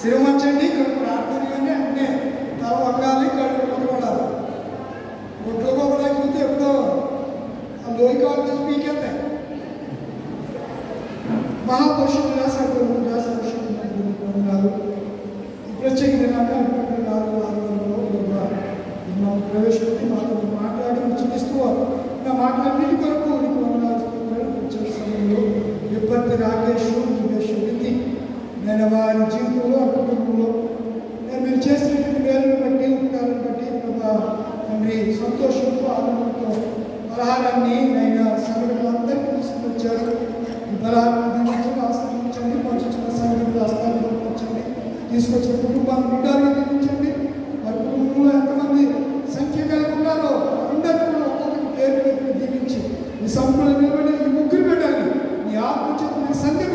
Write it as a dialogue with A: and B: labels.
A: శ్రీమంచండి ఇక్కడ ప్రార్థన కానీ అంటే తల వంగాలి కళ్ళు కొట్టుకోవాలి కొట్టుకోకపోతే ఎప్పుడో ఆ లోయ కావాలి పీకేస్తాయి మహాపురుషులుగా సర్వముగా సర్వశక్తులు ప్రత్యేకంగా ప్రవేశపెట్టి మాతో మాట్లాడి ఉచిస్తూ నా మాట్లాడి కొరకు వచ్చే సమయంలో విపత్తి రాకేష్ విధి నేను వారి జీవితంలో కుటుంబంలో నేను మీరు చేసినటువంటి మేలును బట్టి ఉపకారాన్ని బట్టి తండ్రి సంతోషంతో ఆనందంతో ఫలహారాన్ని నేను సంఘటనలందరికీ తీసుకుని వచ్చారు ఈ ఫలహారాన్ని ఆశ్రయించండి పంచుతున్న సంఘటనలు ఆస్థాపించండి తీసుకొచ్చిన కుటుంబాన్ని నిండాలుగా దీవించండి వారి కుటుంబంలో ఎంతమంది సంఖ్య కలిగి ఉన్నారో అందరికీ కూడా ఒక్కొక్కటి పేరు పెట్టి దీవించి ఈ సంపూర్ణ నిలబడి ఈ ముగ్గురు పెట్టాలి ఈ ఆత్మ చెప్పిన సంఖ్య